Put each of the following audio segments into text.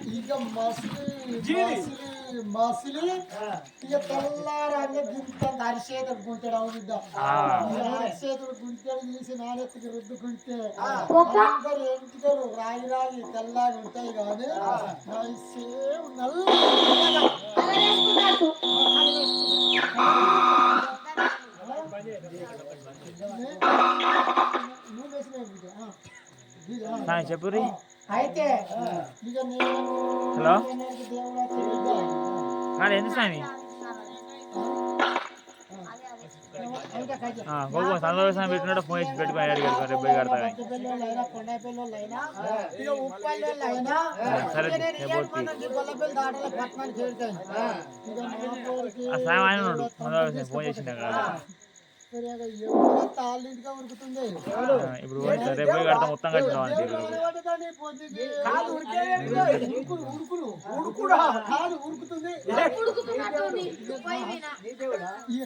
ఇక మసిలి ఇక తెల్లారంగా గింత అరిచేతుడు గుంటాడు అవును బిడ్డ అరిచేతుడు గుంటాడు తీసి నానెత్తికి రుద్దుకుంటే ఎంటికలు రాయి రాయి తెల్లారి ఉంటాయి కానీ సేవ్ నల్లగా చెప్పు అయితే హలో ఎందుకు స్వామి సంతోషం పెట్టినట్టు ఫోన్ చేసి పెట్టుకుని అడిగారు పోయి కడతా సాయం ఆయన ఉన్నాడు ఫోన్ చేసిండ ఇప్పుడు రేపు పోయి కడతా మొత్తం కట్టినాం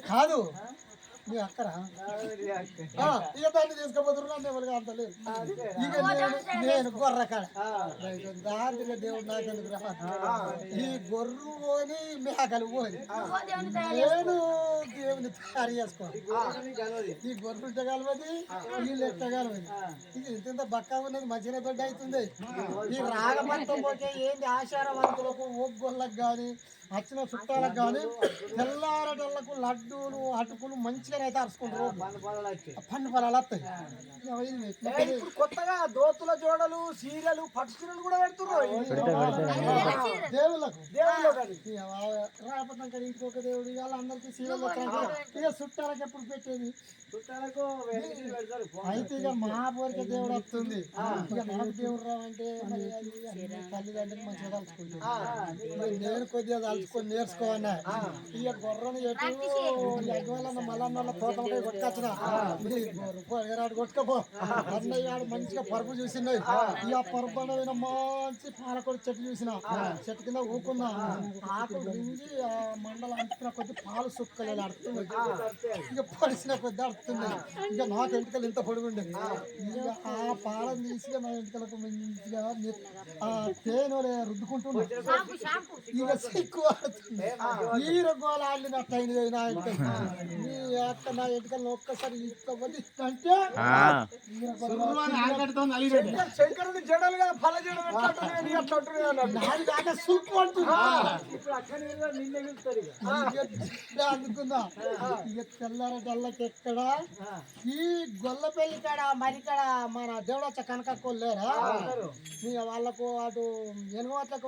కాదు మీ అక్కరా ఇక దాన్ని తీసుకుపోతున్నా ఎవరికి అంతలేదు ఇక నేను గొర్ర కాడ దాంట్లో దేవుడు నాకెందుకు రా ఈ గొర్రు పోని మేకలు పోని నేను దేవుని తయారు చేసుకోవాలి ఈ గొర్రె ఉంటే కలవది వీళ్ళు ఎట్ట కలవది ఇక ఇంత బక్క ఉన్నది మంచిగా దొడ్డ అవుతుంది ఈ రాగమంతం పోతే ఏంది ఆచారవంతులకు ఒగ్గొల్లకు కానీ వచ్చిన చుట్టాలకు కానీ తెల్లారటలకు లడ్డూలు అటుకులు మంచిగా అయితే అరుచుకుంటారు పండు పొలాలు వస్తాయి కొత్తగా దోతుల జోడలు సీరియలు పట్టు సీరియలు కూడా పెడుతున్నారు దేవుళ్ళకు రాపతంగా ఇంకొక దేవుడు ఇవాళ అందరికీ సీరియల్ ఇక చుట్టాలకు ఎప్పుడు పెట్టేది అయితే ఇక మా పోరిక దేవుడు వస్తుంది ఇక నాకు దేవుడు రావంటే మరి తల్లిదండ్రులు మంచిగా తలుచుకుంటుంది నేను కొద్దిగా తలుచుకొని నేర్చుకోవన్నా ఇక గొర్రెను ఎటు ఎగవలన్న మల్లన్న తోటలపై కొట్టుకొచ్చిన ఏనాడు కొట్టుకపో అన్నయ్య మంచిగా పరుపు చూసినాయి ఇక పరుపు అయిన మంచి పాలకొడు చెట్టు చూసిన చెట్టు కింద ఊకున్నా ఆకులు దింగి ఆ మండలం అంటున్న కొద్ది పాలు సుక్కలేదు అడుతుంది ఇక పరిచిన కొద్ది అడుతుంది ఇక నాకు ఎంటికలు ఇంత పొడుగుండే ఇక ఆ పాలను తీసి నా ఎంటికలకు మంచిగా తేనె రుద్దుకుంటున్నా ఇక సిక్కు ఆడుతుంది ఈ రగోలు ఆడినట్టు అయినది నా ఎంటికలు నీ అక్క నా ఎంటికలను ఒక్కసారి అంటే శంకరుని జడలుగా ఫల జడ అందుకుందా ఇక తెల్లారటల్లకి ఎక్కడ ఈ గొల్లపల్లి కాడ మరికాడ మన దేవుడచ్చ కనకక్కోళ్ళు లేరా వాళ్ళకు అటు ఎనుగోట్లకు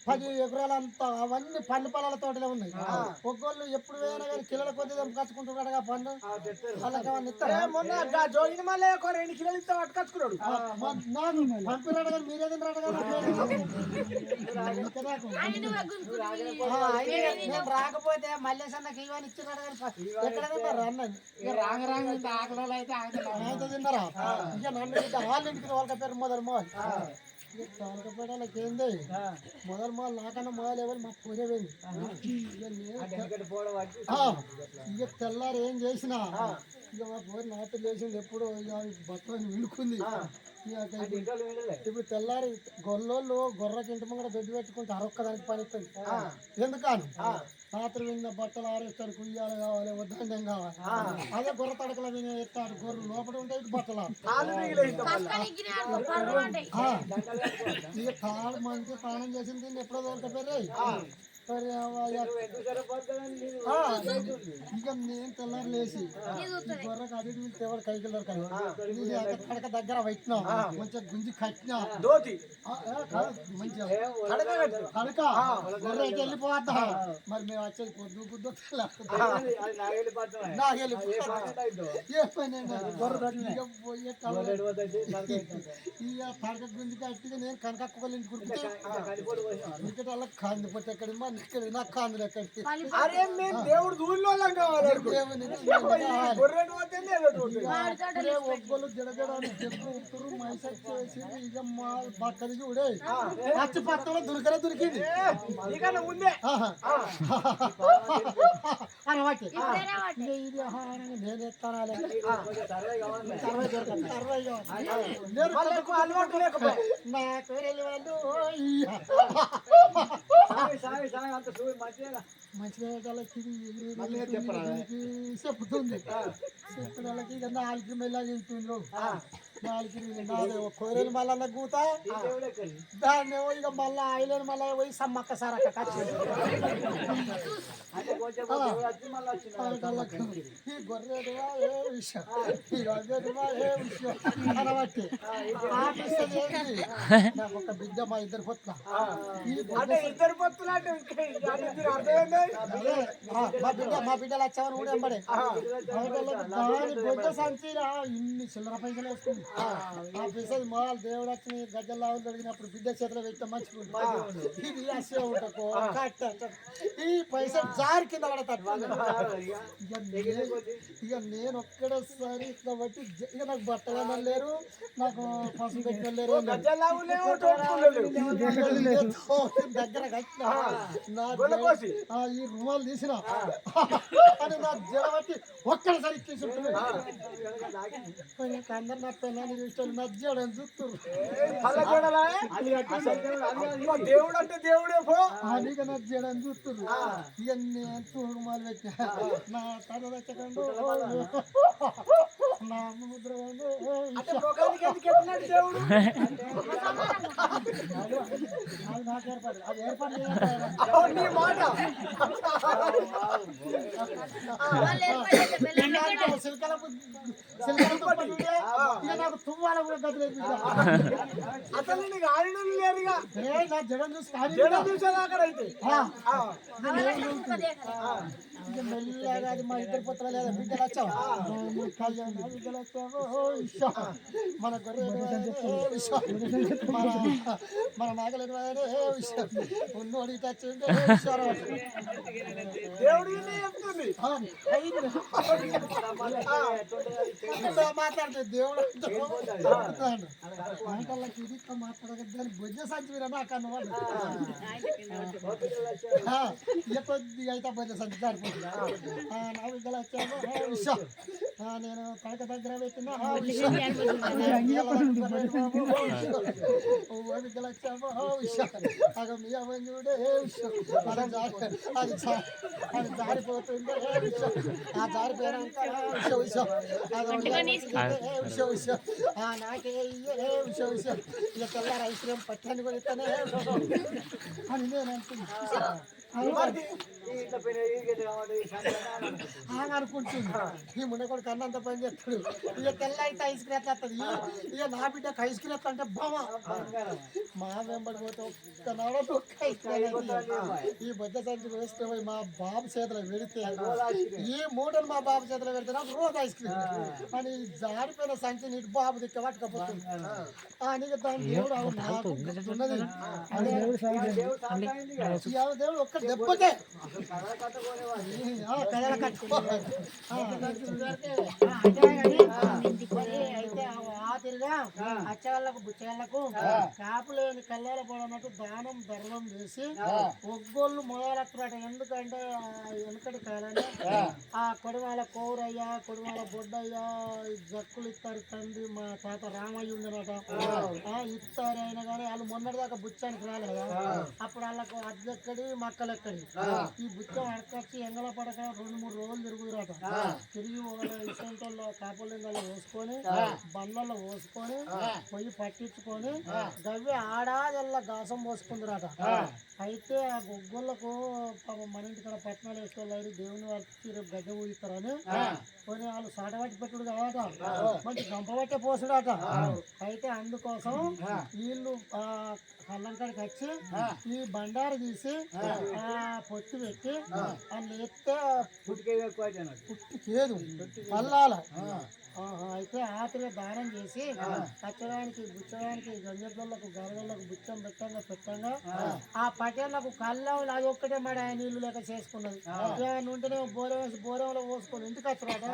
10 ఎకరాలంతా అవన్నీ పండు పొలాల తోటలే ఉన్నాయి ఒక్కోళ్ళు ఎప్పుడు వేయనా కానీ కిలోల కొద్ది కచ్చుకుంటున్నాడు పండు వాళ్ళకి అవన్నీ మొన్న జోగిన మళ్ళీ 2 కిలోలు ఇస్తే పట్టుకొచ్చుకున్నాడు పంపినాడు కానీ మీరే తింటాడు కదా నేను రాకపోతే మళ్ళీ సన్నకి ఇవన్నీ ఇచ్చినాడు కానీ ఎక్కడ తిన్నారు అన్నది ఇక రాంగ ఆకడాలు అయితే అయితే తిన్నారా ఇక నన్ను వాళ్ళ ఇంటికి వాళ్ళ పేరు మొదలు మోల్ తోటపేటలకు ఏంది మొదలు మోల్ నాకన్నా మొదలు ఎవరు మా పూజపోయింది ఇక తెల్లారు ఏం చేసినా ఇక మా పోయి నాటు లేచింది ఎప్పుడు ఇక బట్టలు వినుకుంది ఇప్పుడు తెల్లారి గొల్లోళ్ళు గొర్రెకి ఇంటి ముంగడ దొడ్డి పెట్టుకుంటే అరొక్కదానికి పని ఇస్తుంది ఎందుకని రాత్రి విన్న బట్టలు ఆరేస్తాడు కుయ్యాలు కావాలి వద్దండం కావాలి అదే గొర్రె తడకల విన ఎత్తాడు గొర్రె లోపల ఉంటే బట్టలు ఇక తాడు మంచి స్నానం చేసింది దీన్ని ఎప్పుడో దొరకపోయి ఇక నేను తెల్లారు లేచి గొర్రెకి అది ఎవరు కైకి దొరకదు కడక దగ్గర పెట్టినా మంచిగా గుంజి కట్టినా మంచిగా కడక గొర్రెకి వెళ్ళిపోతా మరి మేము వచ్చేది పొద్దు పొద్దు నాకు ఇక కడక గుంజి కట్టిగా నేను కనకక్క వాళ్ళ ఇంటికి కురికితే వాళ్ళకి కందిపోతే ఎక్కడ ఇక్కడ నాకు కాందులు ఎక్కడికి అరే మేము దేవుడు దూళ్ళోళ్ళం కావాలి గొర్రెలు పోతేనే ఒక్కలు జడజడాన్ని చెప్పుకుంటారు మైసెట్ చేసి ఇక మా బక్కది చూడే పచ్చి పత్తంలో దొరికింది నీకన్నా ఉందే అనమాట ఇది ఆహారంగా నేను ఎత్తానాలే 60 అలవాటు లేకపోతే నా పేరు వాళ్ళు మంచిగా చెప్తుంది చెప్పిన వాళ్ళకి ఇక 4 మెల్లగా వెళ్తుండ్రు 4 కోరేలు మళ్ళా కూత దాన్ని ఇక మళ్ళా ఐలేని మళ్ళీ పోయి సమ్మక్క సారక్క ఈ గొర్రెడువా ఏ విషయం ఈ గొర్రెడువా ఏ విషయం అనబట్టి ఆపిస్తుంది ఏంటి నాకు ఒక బిడ్డ మా ఇద్దరు పొత్తుల అంటే ఇద్దరు పొత్తులు అంటే అర్థమైంది మా బిడ్డలు వచ్చామని కూడా ఎంబడే దాని బొద్ద సంచిరా ఇన్ని చిల్లర పైసలు వేసుకుంది ఆ పిసది మాల్ దేవుడు వచ్చి గజ్జల్లావులు దొరికినప్పుడు బిడ్డ చేతిలో పెట్టే మంచిగా ఇది అసే ఉంటకో ఈ పైసలు జారి కింద పడతారు ఇక నేను ఒక్కడోసారి కాబట్టి ఇక నాకు బట్టలు లేరు నాకు పసుపు పెట్టిన లేరు దగ్గర కట్టిన ఈ రుమాలు తీసిన అని నా జడబట్టి ఒక్కడిసారి తీసుకుంటున్నాను అందరు నా పిల్లల్ని చూస్తే నజ్జాడని చూస్తున్నారు దేవుడు అంటే దేవుడే పో అదిగా నజ్జాడని చూస్తున్నారు ఇక నేను రుమాలు పెట్టిన నా తల తెచ్చకండు నా ముద్ర దేవుడు అది నాకు ఏర్పాటు అది ఏర్పాటు మాట నాకు తువ్వాల కూడా గదిలేదు అసలు నీకు ఆడిన లేదుగా నా జడం చూసి జడం చూసేదాకైతే ఇక మెల్లగా అది మా ఇద్దరు పుత్ర లేదా బిడ్డలు వచ్చావు బిడ్డలు వచ్చావు మన గొర్రె మన నాగలి విషయం ఉన్నోడి వచ్చింది దేవుడు చెప్తుంది మాట్లాడితే దేవుడు మాటలకి ఇది మాట్లాడగద్దని బొజ్జ సంచి మీరు నాకు అన్నవాడు ఇక కొద్దిగా అయితే బొజ్జ సంచి సరిపోతుంది నా బిడ్డలు వచ్చాము విషయం నేను కడక దగ్గర పెట్టిన బిడ్డలు వచ్చాము విషయం అగ మీ అవ్వని చూడే విషయం అది జారిపోతుంది ఆ జారిపోయాక విషయం విషయం నాకే విషయం ఇక తెల్లారు ఐస్ క్రీమ్ పట్టాన్ని కూడా ఇస్తానే అని నేను అంటున్నా అనుకుంటుంది ఈ ముండ కూడా కన్నంత పని చేస్తాడు ఇక తెల్ల అయితే ఐస్ క్రీమ్ వస్తుంది ఇక నా బిడ్డకి ఐస్ క్రీమ్ అంటే బామ మా వెంబడి పోతే ఒక్క ఐస్ క్రీమ్ ఈ బొద్ద సంచి వేస్తే పోయి మా బాబు చేతిలో పెడితే ఈ మూటలు మా బాబు చేతిలో పెడితే నాకు రోజు ఐస్ క్రీమ్ అని జారిపోయిన సంచి నీటి బాబు దిక్క పట్టుకపోతుంది అని దాని దేవుడు నాకు ఉన్నది దేవుడు ఒక్క దెబ్బకే కథల కట్టుకోవాలి అయితే ఆతిరిగా అచ్చగాళ్ళకు బుచ్చగాళ్ళకు కాపు లేని కళ్ళాల పడనట్టు దానం ధర్మం చేసి ఒగ్గోళ్ళు మొదలెత్తరాట ఎందుకంటే వెనుకటి కాలంలో ఆ కొడువాల కోరయ్య కొడువాల బొడ్డయ్య జక్కులు ఇస్తారు తండ్రి మా తాత రామయ్య ఉండనట ఇస్తారు అయినా కానీ వాళ్ళు మొన్నటిదాకా బుచ్చానికి రాలేదు కదా అప్పుడు వాళ్ళకు అద్దెక్కడి మక్కలెక్కడి ఈ బుచ్చం అడకొచ్చి ఎంగల పడక 2-3 రోజులు తిరుగుతురాట తిరిగి ఒక ఇసంటల్లో కాపులింగల్లో వేసుకొని బండ్లలో పోసుకొని పొయ్యి పట్టించుకొని గవ్వి ఆడాదల్లా గాసం పోసుకుందిరాట అయితే ఆ గొగ్గోళ్ళకు మన ఇంటికాడ పట్టణాలు వేసుకోవాలి దేవుని వాళ్ళకి రేపు గడ్డ ఊగిస్తారని కొన్ని వాళ్ళు సాటబట్టి పెట్టుడు కాదట మంచి గంప పట్టే పోసుడాట అయితే అందుకోసం వీళ్ళు కళ్ళంకాడికి వచ్చి ఈ బండారు తీసి పొత్తి పెట్టి అని లేస్తే పుట్టికేదు పల్లాల ఆహా, అయితే ఆఖరిగా దానం చేసి కచ్చడానికి గుచ్చడానికి గంజలకు గరగలకు బుచ్చం పెట్టంగా ఆ పటేళ్లకు కళ్ళవులు అది ఒక్కటే మరి ఆయన నీళ్లు లేక చేసుకున్నది. ఏమైనా ఉంటేనే బోరంలో పోసుకొని ఇంటికి వచ్చారట.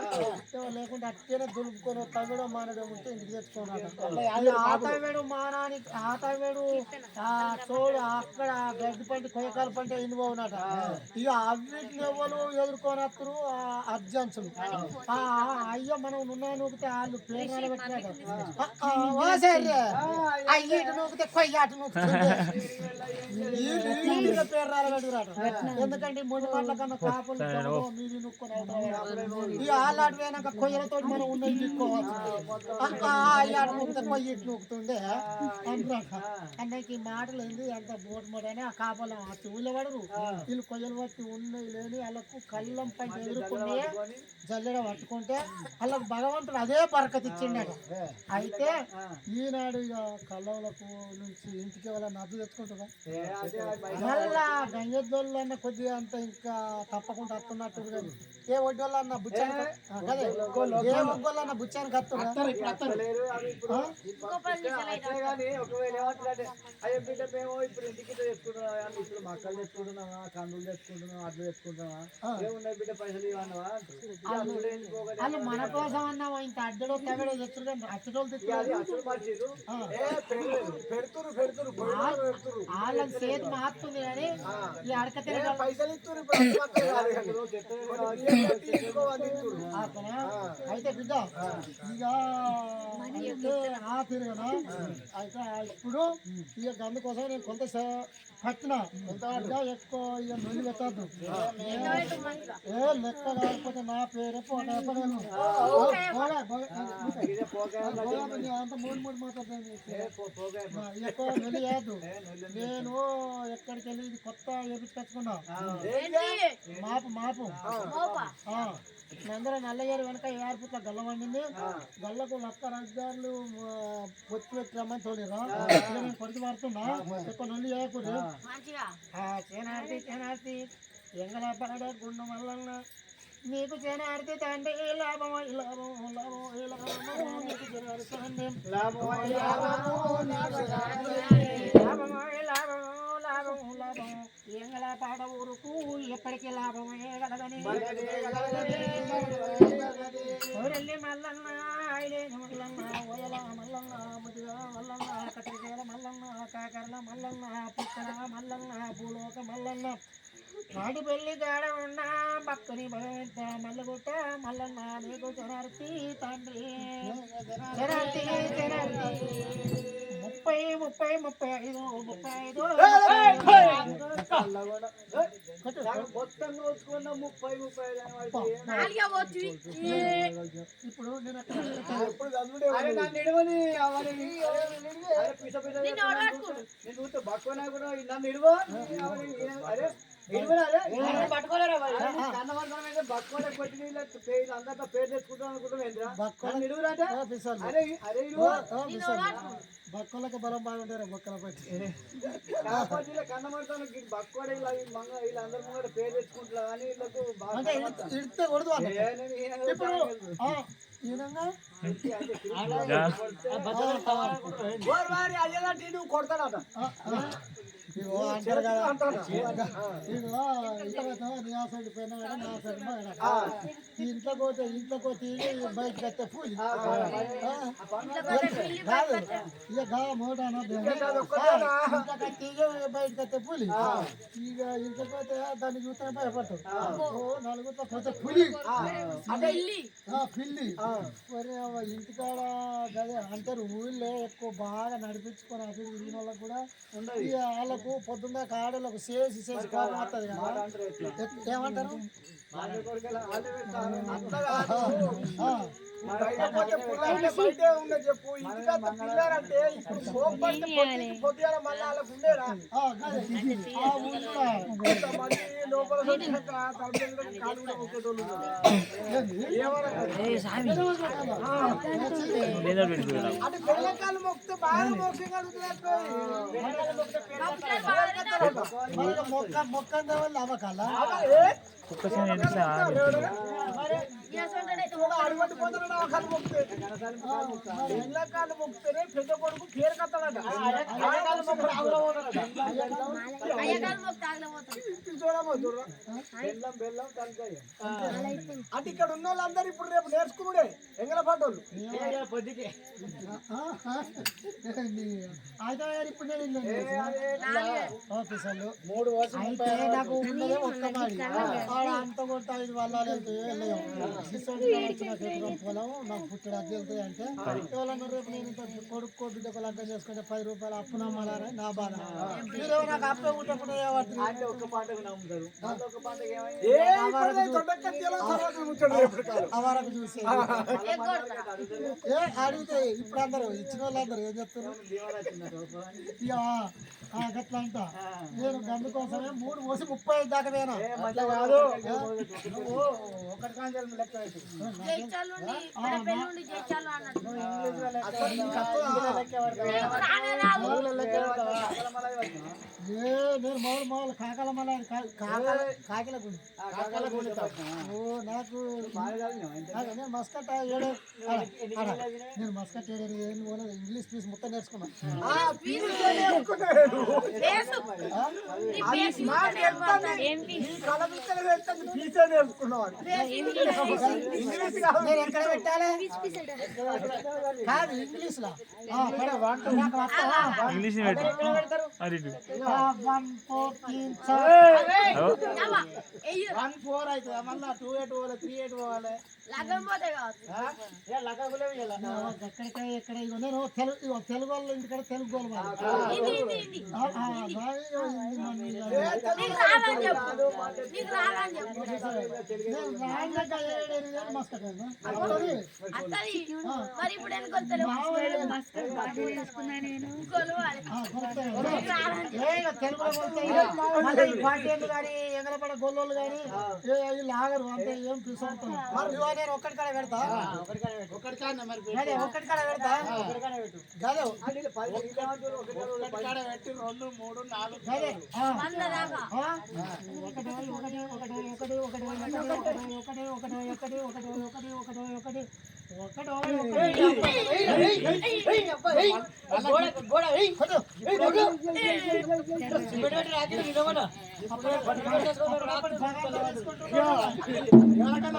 లేకుంటే అట్టేనే దులుపుకొని తవ్వడం మానడం ఉంటే ఇంటికి తెచ్చుకున్నాడు. ఆతవేడు మానానికి ఆతవేడు చోడు అక్కడ గడ్డి పంట కొయ్యకాల పంట ఇన్నున్నట. ఇక అవిటిని ఎవరు ఎదుర్కొని వస్తారు అర్జెన్సులు. అయ్యో మనం నున్నా నూకితే వాళ్ళు పేరు పెట్టినట్టు అయ్యేటి నూకితే కొయ్యాటి నూకుతుంది పేరు రాలబెట్టుకురాట. ఎందుకంటే మొండి మాటల కన్నా కాపులు మీది నూక్కొని ఇక ఆలాట పోయినాక కొయ్యలతో మనం ఉన్నది తీసుకోవచ్చు. అయ్యాడు నూకితే కొయ్యి నూకుతుండే అంటున్నాక అన్నకి మాటలు ఏంది అంత బోటు మాట అని ఆ కాపలు చెవులు పడరు. వీళ్ళు కొయ్యలు పట్టి ఉన్నాయి లేని వాళ్ళకు కళ్ళం పైన ఎదుర్కొనే జల్లెడ పట్టుకుంటే వాళ్ళకు భగవంతుడు అదే బరకత్ ఇచ్చిండట. అయితే ఈనాడు ఇక కళ్ళవులకు నుంచి ఇంటికి వాళ్ళని అద్దు తెచ్చుకుంటారా మళ్ళా గంగెద్దోళ్ళు అన్న కొద్దిగా అంత ఇంకా తప్పకుండా వస్తున్నట్టు కానీ ఏ ఒడ్డోళ్ళు అన్న బుచ్చాను కదే ఏ ఒగ్గోళ్ళన్న బుచ్చానికి వస్తున్నారు. ఇప్పుడు ఇంటికి తెచ్చుకుంటున్నా ఇప్పుడు మక్కలు తెచ్చుకుంటున్నావా కందులు తెచ్చుకుంటున్నావా అడ్లు తెచ్చుకుంటున్నావా ఏమున్నాయి బిడ్డ పైసలు ఇవ్వన్నావా వాళ్ళు మన కోసం అన్నా ఇంత అడ్డలో తగడో తెచ్చుకుంటే అచ్చటోళ్ళు పెడుతురు వాళ్ళని చేతి మారుతుంది కానీ ఈ అడక పైసలు ఇస్తారు. అయితే బిడ్డ ఇక ఆ తిరగనా అయితే ఇప్పుడు ఇక అందుకోసం నేను కొంత పట్టిన కొంత ఎక్కువ ఇక నొల్లి పెట్టద్దు. ఏ లెక్క కాకపోతే నా పేరే పోగలను అంత మూడు మాట్లాడతాను. ఎక్కువ నొల్లి వేయద్దు. నేను ఎక్కడికి వెళ్ళి ఇది కొత్త ఎపించుకొచ్చుకున్నా మాపు అందరూ నల్లగారు వెనక ఏర్పుట్ల గల్ల వండింది. గల్లకు లక్క రాజధారులు పొత్తు పెట్టి రమ్మని తోడిరా. నేను కొడుకు పడుతున్నా ఎక్కువ నుండి చేయకూడదు. చేనార్తి ఎంగల పడ గుండు మల్లన్న నీకు చేనార్తి తండ్రి లాభం నీకు చేనార్తి ఎంగల పాట ఊరుకు ఎక్కడికి లాభమే కలగని ఊరెల్లి మల్లన్న ఐలేని మల్లన్న ఓయల మల్లన్న ముదిగా మల్లన్న కటికేల మల్లన్న కాకర్ల మల్లన్న పుక్కల మల్లన్న భూలోక మల్లన్న నాటి పెళ్లి గాడ ఉన్నా పక్కని భగవంత మల్లగుట్ట మల్లన్న నీకు జనార్తి తండ్రి జనార్తి 35 ఇప్పుడు బక్కువనా కూడా నన్ను ఇడువో పట్టుకోలేరా బక్కువ కొట్టి అందరితో పేరు తెచ్చుకుంటాం అనుకుంటాం ఇడుగురాట అరే అరే బక్కలకి బలం బాగుంటారా బొక్కల పట్టి కన్నమడతాను బక్కువ వీళ్ళందరి ముంగట పేరు తెచ్చుకుంటున్నా అని వీళ్ళకు అంటే ఇడితే కొడదు ఇప్పుడు నువ్వు కొడతాడట అంటారు కదా ఇదిగో ఇంట్లో పోతే బయటకు వస్తే పూలి కాదు ఇక మోటా తీగ బయటకు వస్తే పూలి ఇక ఇంట్లో పోతే దాన్ని చూస్తే భయపడతాడు. నలుగురితో పోతే పులి పిల్లి ఇంటికాడ గదే అంటారు. ఊళ్ళో ఎక్కువ బాగా నడిపించుకొని అటు తిరిగిన వాళ్ళకి కూడా వాళ్ళకు పొద్దున్న ఆడలకు చేసి కోపం వస్తుంది కదా. ఏమంటారు బయటే ఉన్న చెప్పు ఇంటికి పిల్లారంటే పొద్దుగా మళ్ళీ వాళ్ళకు ఉండేరా లోపల అంటే పిల్లకాయలు మొక్కితే బాగా మోక్షం మొక్క మొక్క అవ్వకాల అడుగుపోతాడు నా కాళ్ళు మొక్కితే ఎల్ల కాళ్ళు మొక్కుతేనే పెద్ద కొడుకు పేరు కట్టాలట అయ్యకాళ్ళు మొక్కుడు ఆగులపోతాడట చూడమో చూడరా బెల్లం బెల్లం తలకాయ అంటే ఇక్కడ ఉన్న వాళ్ళందరూ ఇప్పుడు రేపు నేర్చుకున్నాడే ఎంగల పడ్డోళ్ళు పొద్దుకే అయితే ఇప్పుడు నేను ఆఫీసర్లు 3 వర్షం అయితే నాకు ఉన్నదే ఒక్క మాడి అంత కొట్ట 5 వల్లాలు వెళ్తాయి పొలం నాకు పుట్టడు అది వెళ్తాయి అంటే ఎవరన్నా రేపు నేను కొడుకో బిడ్డకు లగ్గం చేసుకుంటే 10 రూపాయలు అప్పు నమ్మాలని నా బాధ మీరు నాకు అప్పే ఉంటప్పుడు అంటే ఒక్క పాటకు నమ్ముతారు ఒక పాటకి అవరకు చూసి అడిగితే ఇప్పుడు అందరూ ఇచ్చిన వాళ్ళందరూ ఏం చెప్తారు ఇక గట్లా అంట నేను గందు కోసమే 3 మోసి 35 దాకా పోయినా కాదు ఒకటి కాంజలు లెక్క నేను మామూలు కాకల మళ్ళీ కాకిల గుండి ఓ నాకు నేను మస్కట్ నేను మస్కట్ ఇంగ్లీష్ పీస్ మొత్తం నేర్చుకున్నా నేను ఎక్కడ పెట్టాలి కాదు ఇంగ్లీష్ లో ఇంగ్లీష్ పెడతారు 1 4 అవుతుందా మళ్ళీ 2 8 పోవాలి 3 8 పోవాలి ఎక్కడ నేను తెలుగు వాళ్ళ ఇంటికాడ తెలుగు ఎంగలపడ గొల్లోళ్ళు కానీ లాగరు అంతే ఏం తీసుకుంటాను నేను ఒక్కడి కాడ పెడతా ఒక్కడి కాడ పెడతా గదే ఒక్కడి కాడ పెట్టి 2 3 4 గదే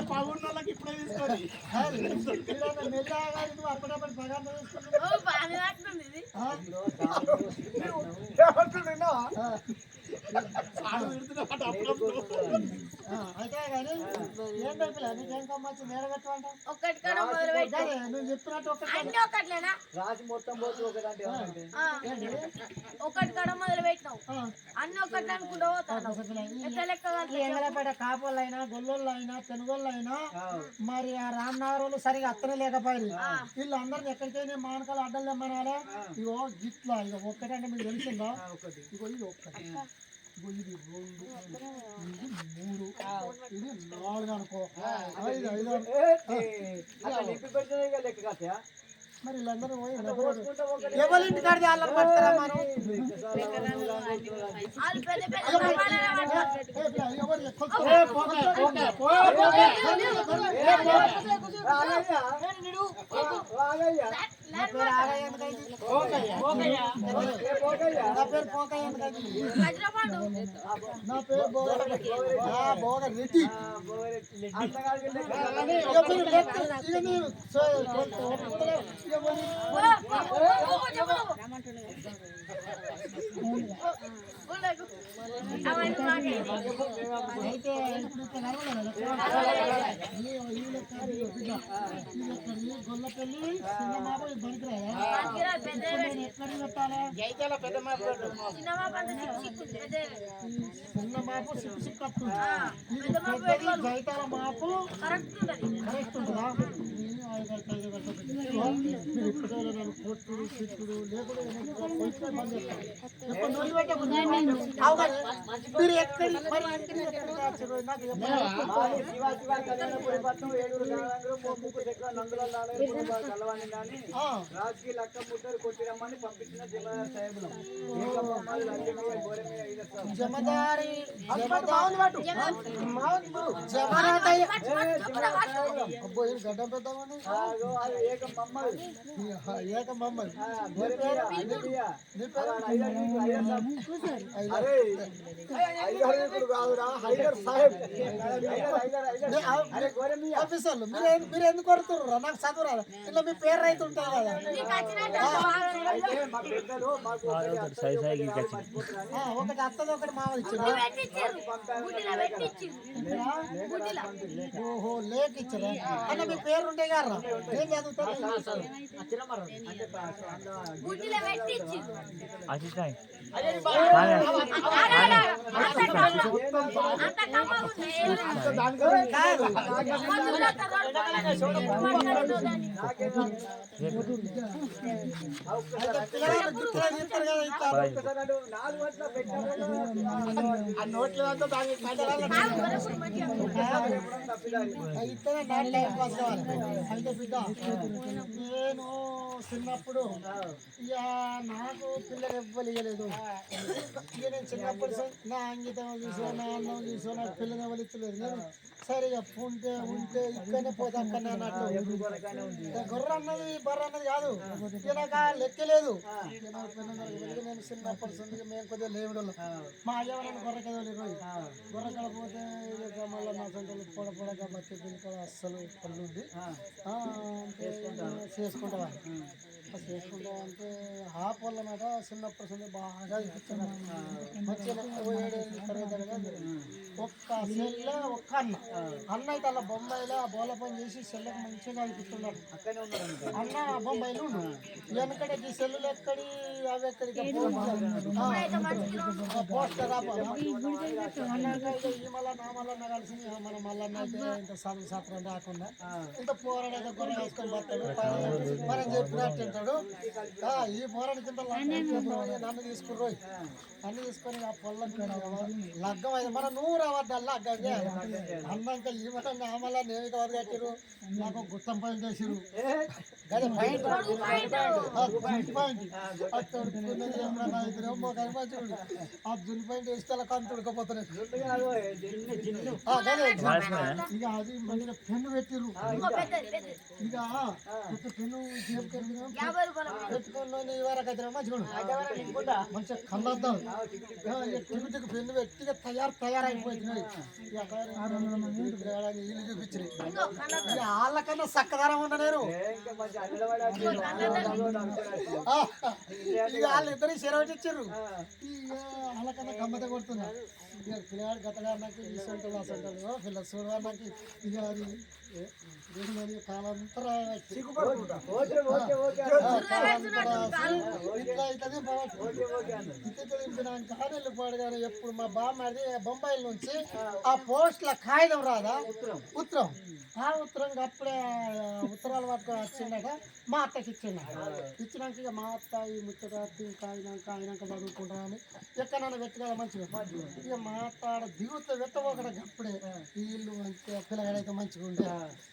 పావున్నోళ్ళకి ఇప్పుడే తీసుకోండి అప్పుడప్పుడు పగారు అయితే కానీ ఏం టైపులా నీకేం కమ్మచ్చు మేడ కట్టమంట నువ్వు చెప్పినట్టు రాసి మొత్తం పోతే ఒకటంటే ఒకటి కడ మొదలు పెట్టినావు అన్ని ఒకటి అనుకుంటూ పోతాను ఎంగలపేట కాపోళ్ళైనా గొల్లోళ్ళైనా తెనుగోళ్ళైనా మరి ఆ రామ్నగర్ వాళ్ళు సరిగా అత్తనే లేకపోయింది వీళ్ళందరినీ ఎక్కడికైనా మానకాలు అడ్డం తెమ్మనాలే ఇగో గిట్లా ఇక ఒక్కటంటే మీకు తెలిసిందా ఇగో ఇది ఒక్కటి ఇగో ఇది 2 ఇది 3 ఇది 4 అనుకో 5 లెక్క కాస్తా మరి వీళ్ళందరూ ఎవరింటి కాడిది వాళ్ళని పడతారా మనం నా పేరు బోగ రెడ్డి అయితే గొల్లపల్లి సినిమా ఎక్కడ పెట్టాలి చిన్న మాపు సిక్కు జైతాల మాపు కరెక్ట్ ఉంటుందా మీరు ఇప్పుడు నన్ను కొట్టుడు తిట్టుడు లేకుండా కొంచెం బంద్ చేస్తాను ఎప్పుడు నొల్లి పెట్టకుండా మీరు ఎక్కడి మరి ఇంటికి ఎక్కడికి వచ్చారు నాకు రాజకీయ లక్క ముట్టరు కొట్టిరమ్మని పంపించిన జమదార్ సాహెబులు జమదారి అబ్బో ఏం గడ్డం పెద్దామని ఏక మమ్మల్ని నీ పేరు కాదురా హైదర్ సాహెబ్ ఆఫీసర్లు మీరు ఎందుకు కొడుతుర్రా నాకు చదువు రాదా ఇలా మీ పేరు రైతు ఉంటాయి కదా ఒకటి అత్తది ఒకటి మామూలు ఇచ్చారు ఓహో లేక ఇచ్చారా అన్న మీ పేరు ఉంటాయి కదా ఏం చదువుతారు నోట్లు అయితే బిడ్డ నేను చిన్నప్పుడు ఇక నాకు పిల్లలు ఇవ్వలేదు ఇక నేను చిన్నప్పుడు నా అంగితం చూసో నా అన్నం చూసో నాకు పిల్లలు ఇవ్వలేదు నేను సరే ఉంటే ఇక్కడనే పోతే అక్కడనే అన్నట్టు గొర్రె అన్నది బర్రె అన్నది కాదు ఇక నాకు ఆ లెక్క లేదు నేను చిన్నప్పటి నుంచి మేము కొద్దిగా లేవుడు మా అయ్య నన్ను గొర్రె కదా గొర్రె కడ పోతే మళ్ళీ నా సొంతలు పొడగా బట్టి పిల్లలు అస్సలు పళ్ళు ఉంది చేసుకుంటావా చేసుకుంటామంటే ఆ పొలమాట చిన్నప్పటి నుంచి బాగా ఇప్పించాను మంచిగా 7 తరగతి ఒక్క చెల్లె ఒక్క అన్న అయితే అలా బొంబాయిలో ఆ బోల పని చేసి చెల్లెకి మంచిగా ఇప్పిస్తున్నాడు అన్న బొంబాయిలో వెనకడే ఈ సెల్లులు ఎక్కడి అవి ఎక్కడికి పోస్టర్ ఈ మళ్ళా నా మళ్ళా కలిసి మన మల్లన్న అయితే ఇంత చదువు శాస్త్రం రాకుండా ఇంత పోరాడైతే గొర్రె వేసుకొని పోతాడు మనం చెప్పినట్టు తింటాడు ఈ పోరాడి కింద నన్ను తీసుకుర్రు అన్ని తీసుకొని ఆ పొలం లగ్గం అయితే మన 100 అవద్దల్లా లగ్గంగా అన్నాక ఈ మన నామల్లా నేమిక వద్ద కట్టిరు నాకు గుట్టం పైన చేసిరు అదే పాయింట్ మంచిగుడు ఆ జున్ను పాయింట్ వేస్తే కంటు ఉడకపోతున్నాయి ఇక అది మంచిగా పెన్ను పెట్టిరు ఇక పెన్ను పెట్టుకుని వరకు అయితే మంచిగా మంచిగా కళ్ళద్దాం టికెట్కి పెన్ను పెట్టి తయారైపోతున్నాయి ఇల్లు చూపించారు ఇక వాళ్ళకన్నా చక్కదనం ఉన్నా నేను ఇక వాళ్ళిద్దరు చెరవటి ఇచ్చారు ఇక వాళ్ళకన్నా గమ్మత కొడుతున్నా ఇక పిల్లగాడు గతగాడినాకి ఈ సొంటలు ఆ సొంటలు పిల్ల చూడడానికి ఇక అది కాలంతా ఇట్లా అవుతుంది దింపినాక వెళ్ళిపోయాడు కానీ ఎప్పుడు మా బామ్మది బొంబాయి నుంచి ఆ పోస్ట్ల కాగితం రాదా ఉత్తరం ఆ ఉత్తరం అప్పుడే ఉత్తరాలు పట్టుకొని వచ్చిందట మా అత్తకి ఇచ్చినాక ఇక మా అత్త ఈ ముచ్చట అయినాక చదువుకుంటామని ఎక్కడైనా వెతకాలి మంచిగా ఇక మా అత్త దిగుతా వెత్తపోకడ అప్పుడే ఈ ఇల్లు మంచిగా పిల్లగాడైతే మంచిగా ఉండే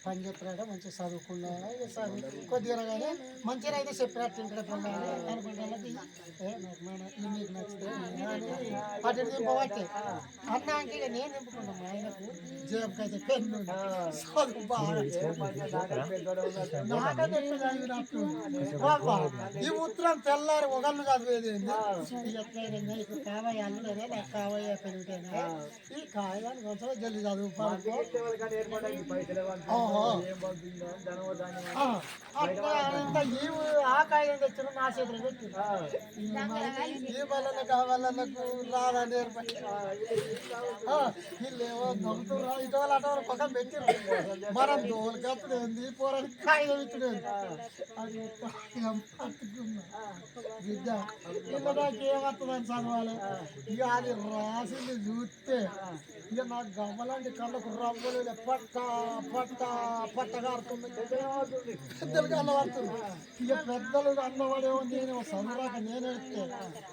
పని చెప్పినాక మంచిగా చదువుకున్నా ఇక చదువు కొద్దిగా కానీ మంచిగా అయితే చెప్పినట్టు ఇంటి అనుకుంటానికి మీకు నచ్చితే అటు దింపబట్టే అన్నాక ఇక నేను దింపుకున్నాను ఆయనకు జేబుకి అయితే పెన్ను చదువు బాగా ఈ ఉత్తరం తెల్లారి ఒకళ్ళు చదివేది ఎట్లయినా ఇప్పుడు కావయ్య అల్లుడేనా నాకు కావయ్య పెరుగుతేనా ఈ కాయని కొంచెం జల్దీ చదువు అట్లా ఈ ఆ కాయం తెచ్చిన నా చేతులు పెట్టి ఈ వలన కావాలన్నకు రాదా నేర్పడి వీళ్ళేమో నవ్వుతున్నా ఇటీవల అటవల పక్కన పెట్టిరు మనం దోలు కప్పుడేంది పోరానికి కాగితం ఇచ్చుడేది అది పట్టుకున్నా బిడ్డ ఇలా నాకు ఏమవుతుందని చదవాలి ఇక అది రాసింది చూస్తే ఇక నాకు గమ్మలాంటి కళ్ళకు రవ్వలు పట్ట పట్ట పట్టగారుతుంది పెద్దలు కన్నబడుతుంది ఇక పెద్దలు అన్నవాడే ఉంది నేను చదువురాక నేను ఎడితే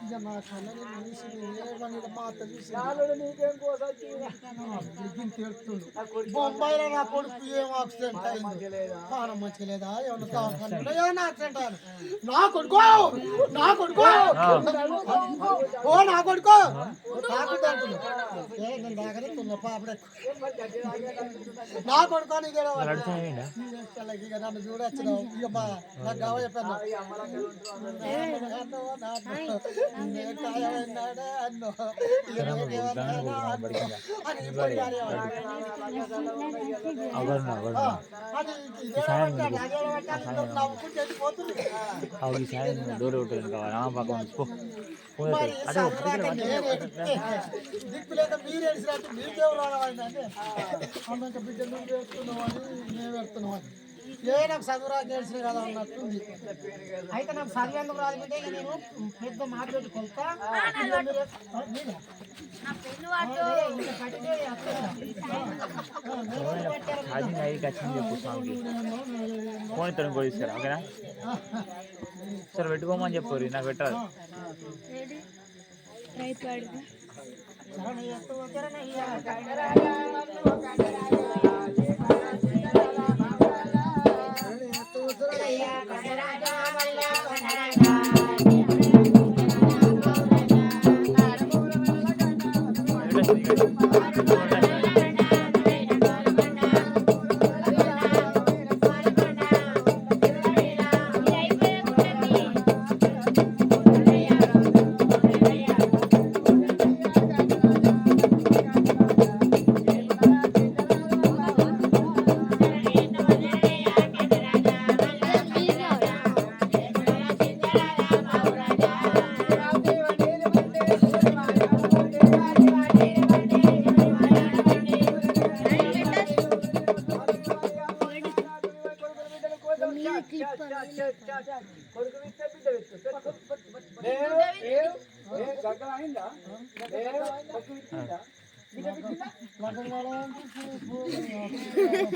ఇక నా కళ్ళని మనిషిని ఏమని మా తెలిసి నీకేం కోసం తెలుస్తుండు బొంబాయిలో నా కొడుకు ఏం యాక్సిడెంట్ అయింది పానం మంచిగా లేదా ఏమన్నా దవాఖాన యాక్సిడెంట్ అయ్యాను నా కొడుకో నా కొడుకో ఓ నా కొడుకో తాకుంటే నేను దాకనే తున్న పాపడే నా కొడుకో నీకు ఇక నన్ను చూడొచ్చు ఇక మా నాకు కావ చెప్పాను కాయమన్నాడే అన్నో ఇక నేనేమన్నా అని ఇప్పుడు దిక్కులేక మీరు ఏడిసినట్టు మీకెవరు రావాలంటే అన్నంత బిడ్డ నువ్వు పెడుతున్నావు అని మేము పెడుతున్నాం అని ఏ నాకు చదువు రాక ఏడిసిన కదా అన్నట్టుంది అయితే నాకు చదువు ఎందుకు రాదు అంటే ఇక నేను పెద్ద మాట పెట్టుకుంటా ఫోన్ ఇతను కూడా ఇస్తారా ఓకేనా సరే పెట్టుకోమని చెప్పారు నాకు పెట్టాలి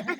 కొడుకు